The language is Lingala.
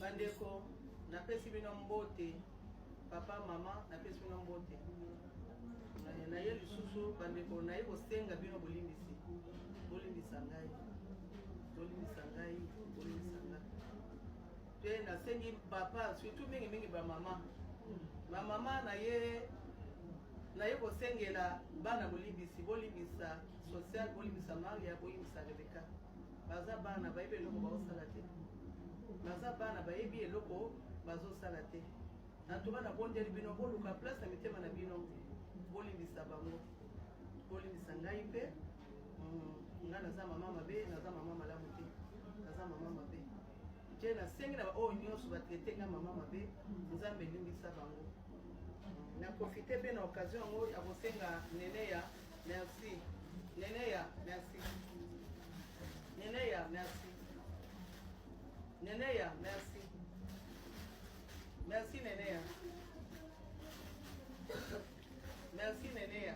bandeko napesi bino mbote papa mama napesi bino mbote na ye lisusu bandeko naye kosenga bino bolimbisi bolimbisa ngai bolimbisa ngai bolimbisa ngai pe nasengi papa surtout mingi bamama bamama na ye kosengela bana bolimbisi bolimbisa social bolimbisa Maria bolimbisa Rebeka baza bana bayebi eloko baosala te baza bana bayebi eloko bazosala te natuba na bondeli bino boluka place na mitema na bino bolimbisa bango bolimbisa ngai mpe nga naza mama mabe naza mama malamu te naza mama mabe te nasengi na baoyo nyonso batraite nga mama mabe nzambe elimbisa bango na profite mpe na occasion yango ya kosenga Neneya merci Neneya merci Neneya merci Neneya merci merci Neneya merci Neneya